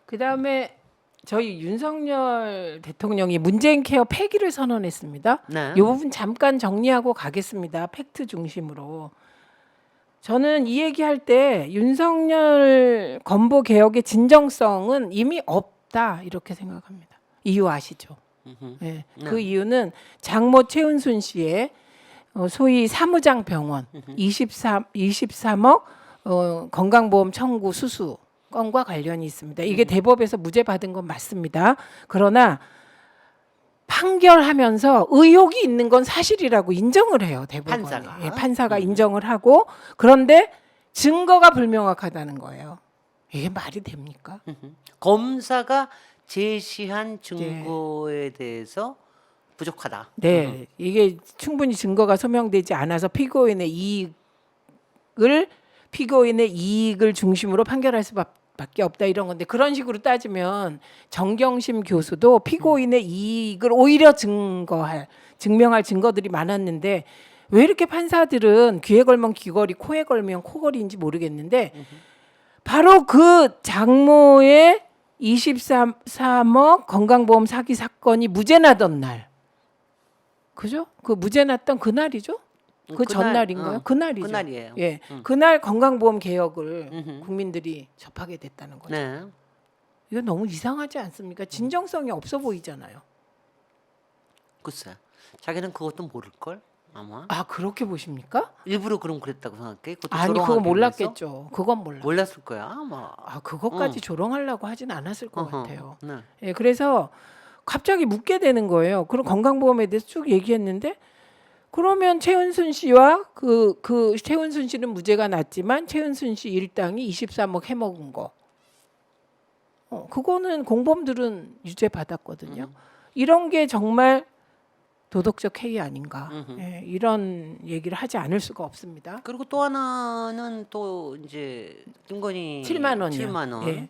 그다음에 저희 윤석열 대통령이 문재인 케어 폐기를 선언했습니다. 네. 이 부분 잠깐 정리하고 가겠습니다. 팩트 중심으로. 저는 이 얘기할 때 윤석열 건보 개혁의 진정성은 이미 없다 이렇게 생각합니다. 이유 아시죠? 네. 네. 그 이유는 장모 최은순 씨의 소위 사무장 병원 23억 건강보험 청구 수수 건과 관련이 있습니다. 이게 대법에서 무죄 받은 건 맞습니다. 그러나 판결하면서 의혹이 있는 건 사실이라고 인정을 해요. 대법원이. 판사가. 예, 판사가 인정을 하고 그런데 증거가 불명확하다는 거예요. 이게 말이 됩니까? 검사가 제시한 증거에 대해서 부족하다. 네, 이게 충분히 증거가 소명되지 않아서 피고인의 이익을 중심으로 판결할 수밖에 없다 이런 건데 그런 식으로 따지면 정경심 교수도 피고인의 이익을 오히려 증명할 증거들이 많았는데 왜 이렇게 판사들은 귀에 걸면 귀걸이, 코에 걸면 코걸이인지 모르겠는데 바로 그 장모의 23억 건강보험 사기 사건이 무죄 나던 날, 그죠? 그 무죄 났던 그날이죠? 그 전날인가요? 그날이죠. 그날이에요. 예, 그날 건강보험 개혁을 국민들이 접하게 됐다는 거죠. 네. 이거 너무 이상하지 않습니까? 진정성이 없어 보이잖아요. 글쎄. 자기는 그것도 모를 걸 아마. 아 그렇게 보십니까? 일부러 그럼 그랬다고 생각해. 그것도 아니 그거 조롱하기 몰랐겠죠. 그건 몰라. 몰랐을 거야. 아마. 아 그것까지 조롱하려고 하진 않았을 것 같아요. 네. 예, 그래서 갑자기 묻게 되는 거예요. 그럼 건강보험에 대해서 쭉 얘기했는데 그러면 최은순 씨와 그 최은순 씨는 무죄가 났지만 최은순 씨 일당이 23억 해먹은 거. 그거는 공범들은 유죄 받았거든요. 이런 게 정말 도덕적 해이 아닌가. 예, 이런 얘기를 하지 않을 수가 없습니다. 그리고 또 하나는 또 이제 김건희 7만 원이요. 7만 원. 예.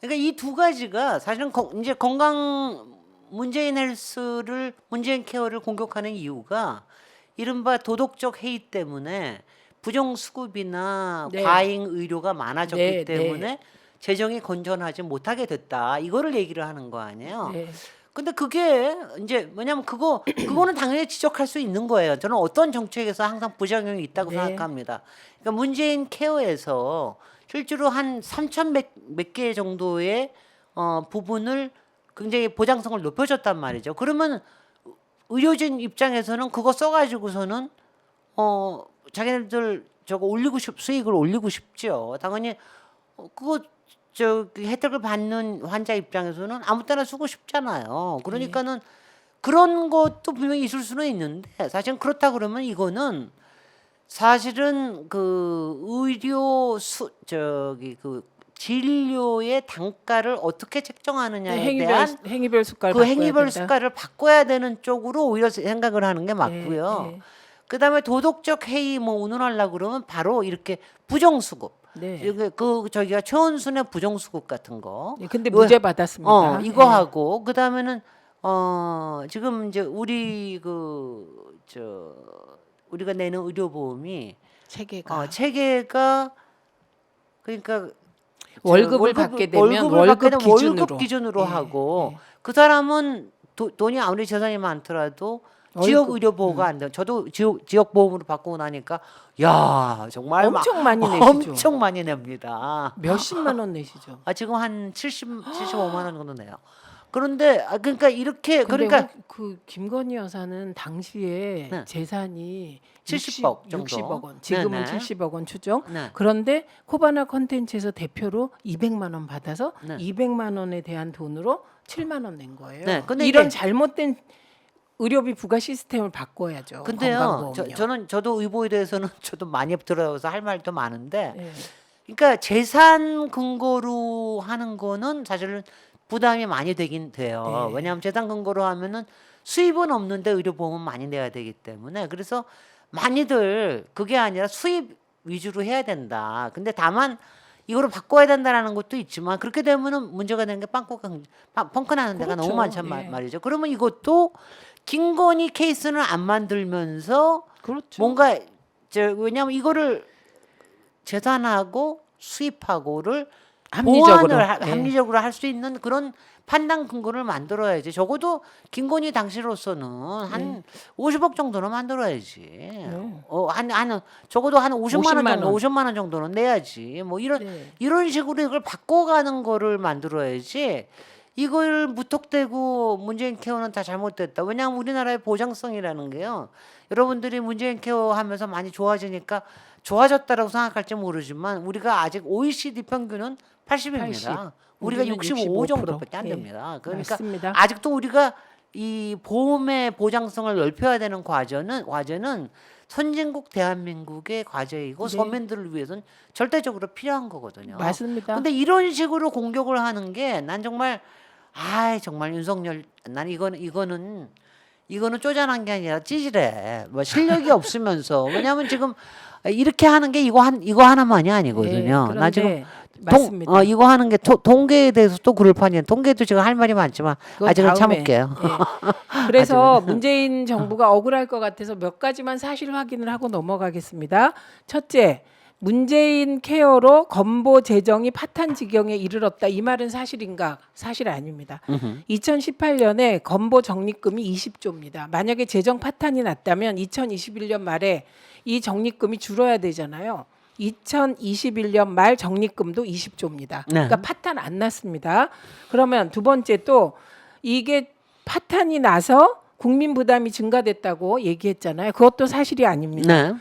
그러니까 이 두 가지가 사실은 이제 건강 문재인 헬스를 문재인 케어를 공격하는 이유가 이른바 도덕적 해이 때문에 부정수급이나 네. 과잉 의료가 많아졌기 네, 때문에 재정이 건전하지 못하게 됐다. 이거를 얘기를 하는 거 아니에요. 네. 근데 그게 이제 뭐냐면 그거는 당연히 지적할 수 있는 거예요. 저는 어떤 정책에서 항상 부작용이 있다고 네. 생각합니다. 그러니까 문재인 케어에서 실제로 한 3천 몇 개 정도의 부분을 굉장히 보장성을 높여줬단 말이죠. 그러면 의료진 입장에서는 그거 써가지고서는 자기네들 저거 수익을 올리고 싶죠. 당연히 그거 혜택을 받는 환자 입장에서는 아무 때나 쓰고 싶잖아요. 그러니까는 그런 것도 분명히 있을 수는 있는데 사실은 그렇다 그러면 이거는 사실은 그 진료의 단가를 어떻게 책정하느냐에 대한 행위별 수가를 그 바꿔야 행위별 된다. 수가를 바꿔야 되는 쪽으로 오히려 생각을 하는 게 맞고요. 네. 그다음에 도덕적 해이 뭐 운운하려고 그러면 바로 이렇게 부정수급. 네. 저기가 최원순의 부정수급 같은 거. 네, 근데 무죄 받았습니다. 이거 네. 하고 그다음에는 지금 이제 우리가 내는 의료보험이 체계가 그러니까 월급을 받게 되면 월급 기준으로 네. 하고 네. 그 사람은 돈이 아무리 재산이 많더라도 지역 의료보호가 안 돼. 저도 지역 보험으로 바꾸고 나니까 야 정말 엄청 많이 내시죠. 엄청 많이 냅니다. 몇십만 원 내시죠. 지금 한 75만 원 정도 내요. 그런데 그러니까 이렇게 그러니까 그 김건희 여사는 당시에 네. 재산이 70억 정도. 60억 원. 지금은 네네. 70억 원 추정. 네. 그런데 코바나 컨텐츠에서 대표로 200만 원 받아서 네. 200만 원에 대한 돈으로 7만 원 낸 거예요. 네, 근데 이런 이게- 잘못된 의료비 부과 시스템을 바꿔야죠. 근데요, 건강보험이요. 저도 의보에 대해서는 저도 많이 들어서 할 말도 많은데, 네. 그러니까 재산 근거로 하는 거는 사실은 부담이 많이 되긴 돼요. 네. 왜냐하면 재산 근거로 하면은 수입은 없는데 의료보험은 많이 내야 되기 때문에 그래서 많이들 그게 아니라 수입 위주로 해야 된다. 근데 다만 이거를 바꿔야 된다라는 것도 있지만 그렇게 되면은 문제가 되는 게 펑크나는 데가 그렇죠. 너무 많단 예. 말이죠. 그러면 이것도 김건희 케이스는 안 만들면서 그렇죠. 뭔가 왜냐하면 이거를 재산하고 수입하고를 합리적으로. 보완을 예. 합리적으로 할 수 있는 그런 판단 근거를 만들어야지. 적어도 김건희 당시로서는 한 50억 정도는 만들어야지. 한 적어도 한 50만 원 정도, 50만 원 정도는 내야지. 뭐 이런 식으로 이걸 바꿔가는 거를 만들어야지. 이걸 무턱대고 문재인 케어는 다 잘못됐다. 왜냐하면 우리나라의 보장성이라는 게요. 여러분들이 문재인 케어 하면서 많이 좋아지니까 좋아졌다라고 생각할지 모르지만 우리가 아직 OECD 평균은 80입니다. 우리가 우리는 65 65%. 정도밖에 안 예. 됩니다. 그러니까 맞습니다. 아직도 우리가 이 보험의 보장성을 넓혀야 되는 과제는 선진국 대한민국의 과제이고 네. 서민들을 위해서는 절대적으로 필요한 거거든요. 맞습니다. 근데 이런 식으로 공격을 하는 게 난 정말 정말 윤석열 난 이거는 쪼잔한 게 아니라 찌질해. 뭐 실력이 없으면서 왜냐하면 지금 이렇게 하는 게 이거 하나만이 아니거든요. 예, 나 지금 그런데 맞습니다. 이거 하는 게 통계에 대해서 또 그럴 판이에요. 통계도 지금 할 말이 많지만 그건 아직은 다음에. 참을게요. 예. 그래서 문재인 정부가 억울할 것 같아서 몇 가지만 사실 확인을 하고 넘어가겠습니다. 첫째, 문재인 케어로 건보 재정이 파탄 지경에 이르렀다. 이 말은 사실인가? 사실 아닙니다. 2018년에 건보 적립금이 20조입니다. 만약에 재정 파탄이 났다면 2021년 말에 이 적립금이 줄어야 되잖아요. 2021년 말 적립금도 20조입니다. 네. 그러니까 파탄 안 났습니다. 그러면 두 번째 또 이게 파탄이 나서 국민 부담이 증가됐다고 얘기했잖아요. 그것도 사실이 아닙니다. 네.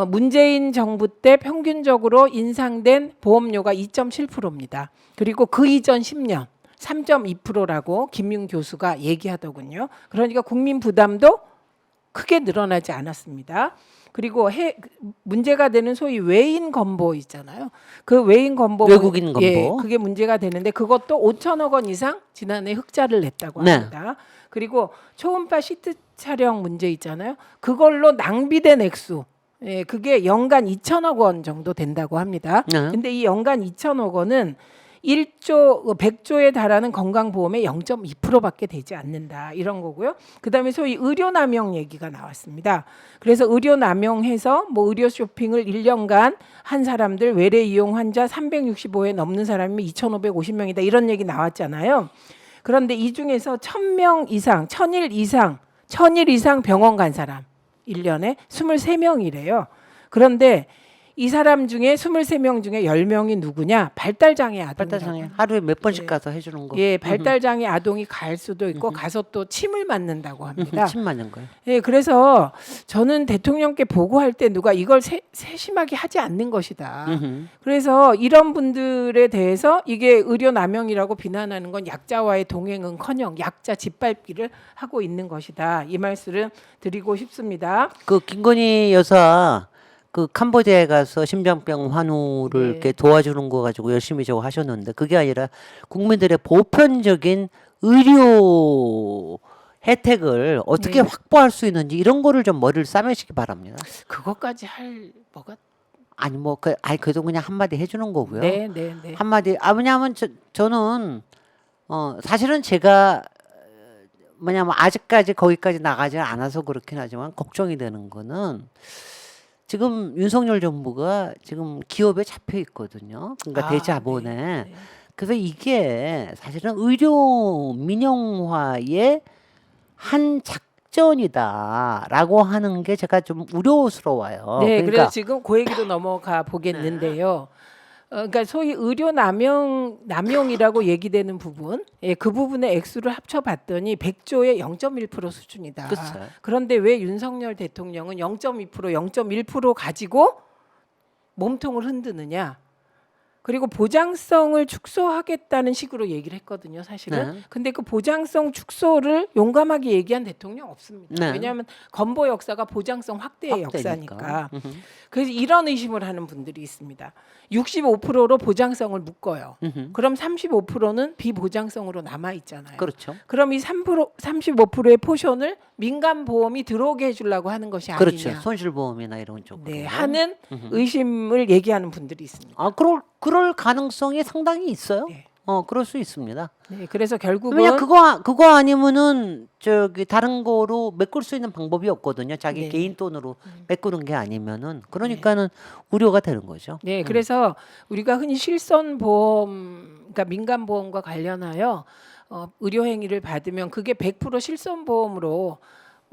문재인 정부 때 평균적으로 인상된 보험료가 2.7%입니다. 그리고 그 이전 10년 3.2%라고 김윤 교수가 얘기하더군요. 그러니까 국민 부담도 크게 늘어나지 않았습니다. 그리고 문제가 되는 소위 외인 건보 있잖아요. 그 외인 건보 외국인 건보. 예, 그게 문제가 되는데 그것도 5천억 원 이상 지난해 흑자를 냈다고 네. 합니다. 그리고 초음파 시트 촬영 문제 있잖아요. 그걸로 낭비된 액수 예, 그게 연간 2천억 원 정도 된다고 합니다. 네. 근데 이 연간 2천억 원은 100조에 달하는 건강보험의 0.2%밖에 되지 않는다. 이런 거고요. 그다음에 소위 의료 남용 얘기가 나왔습니다. 그래서 의료 남용해서 뭐 의료 쇼핑을 1년간 한 사람들 외래 이용 환자 365회 넘는 사람이 2,550명이다. 이런 얘기 나왔잖아요. 그런데 이 중에서 1,000명 이상, 1,000일 이상 병원 간 사람 1년에 23명이래요. 그런데 이 사람 중에 23명 중에 10명이 누구냐? 발달장애 아동. 발달장애 하루에 몇 번씩 가서 해주는 거. 예, 발달장애 아동이 갈 수도 있고 가서 또 침을 맞는다고 합니다. 침 맞는 거예요. 예, 그래서 저는 대통령께 보고할 때 누가 이걸 세심하게 하지 않는 것이다. 그래서 이런 분들에 대해서 이게 의료 남용이라고 비난하는 건 약자와의 동행은커녕 약자 짓밟기를 하고 있는 것이다. 이 말씀을 드리고 싶습니다. 그 김건희 여사 그 캄보디아에 가서 심장병 환우를 네. 이렇게 도와주는 거 가지고 열심히 저거 하셨는데 그게 아니라 국민들의 보편적인 의료 혜택을 어떻게 네. 확보할 수 있는지 이런 거를 좀 머리를 싸매시기 바랍니다. 그것까지 할 뭐가? 아니 그래도 그냥 한마디 해주는 거고요. 네. 한마디 왜냐하면 저는 사실은 제가 뭐냐면 아직까지 거기까지 나가지 않아서 그렇긴 하지만 걱정이 되는 거는 지금 윤석열 정부가 지금 기업에 잡혀 있거든요. 그러니까 대자본에. 네. 그래서 이게 사실은 의료 민영화의 한 작전이다라고 하는 게 제가 좀 우려스러워요. 네, 그러니까 그래서 지금 그 얘기도 넘어가 보겠는데요. 그러니까 소위 의료 남용이라고 얘기되는 부분, 예, 그 부분의 액수를 합쳐봤더니 100조의 0.1% 수준이다. 글쎄. 그런데 왜 윤석열 대통령은 0.2%, 0.1% 가지고 몸통을 흔드느냐? 그리고 보장성을 축소하겠다는 식으로 얘기를 했거든요, 사실은. 네. 근데 그 보장성 축소를 용감하게 얘기한 대통령 없습니다. 네. 왜냐하면 건보 역사가 보장성 확대의 확대니까. 역사니까. 그래서 이런 의심을 하는 분들이 있습니다. 65%로 보장성을 묶어요. 그럼 35%는 비보장성으로 남아 있잖아요. 그렇죠. 그럼 이 35%의 포션을 민간 보험이 들어오게 해주려고 하는 것이 아니냐. 그렇죠. 손실보험이나 이런 쪽. 네, 하는 의심을 얘기하는 분들이 있습니다. 그럴 가능성이 상당히 있어요. 네. 그럴 수 있습니다. 네, 그래서 결국은 그냥 그거 아니면은 저기 다른 거로 메꿀 수 있는 방법이 없거든요. 자기 네. 개인 돈으로 메꾸는 게 아니면은 그러니까는 우려가 되는 거죠. 네, 그래서 우리가 흔히 실손보험, 그러니까 민간보험과 관련하여 의료 행위를 받으면 그게 100% 실손보험으로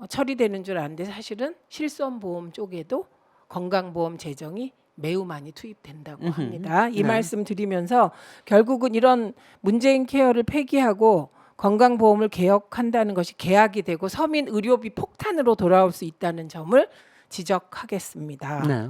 처리되는 줄 아는데 사실은 실손보험 쪽에도 건강보험 재정이 매우 많이 투입된다고 합니다. 이 네. 말씀 드리면서 결국은 이런 문재인 케어를 폐기하고 건강보험을 개혁한다는 것이 계약이 되고 서민 의료비 폭탄으로 돌아올 수 있다는 점을 지적하겠습니다. 네.